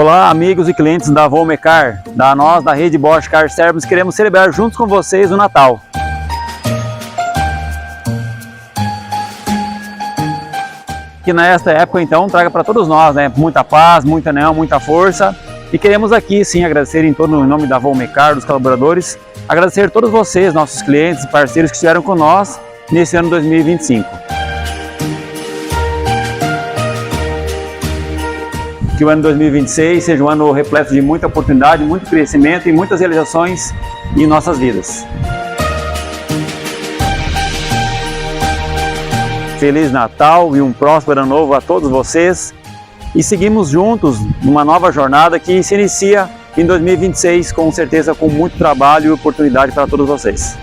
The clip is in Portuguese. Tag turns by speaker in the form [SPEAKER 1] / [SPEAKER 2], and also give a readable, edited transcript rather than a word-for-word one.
[SPEAKER 1] Olá, amigos e clientes da Volmecar, nós da rede Bosch Car Service queremos celebrar juntos com vocês o Natal. Que nesta época então traga para todos nós, muita paz, muita união, muita força. E queremos aqui sim agradecer em nome da Volmecar, dos colaboradores, agradecer a todos vocês, nossos clientes e parceiros que estiveram com nós nesse ano 2025. Que o ano 2026 seja um ano repleto de muita oportunidade, muito crescimento e muitas realizações em nossas vidas. Feliz Natal e um próspero ano novo a todos vocês. E seguimos juntos numa nova jornada que se inicia em 2026, com certeza com muito trabalho e oportunidade para todos vocês.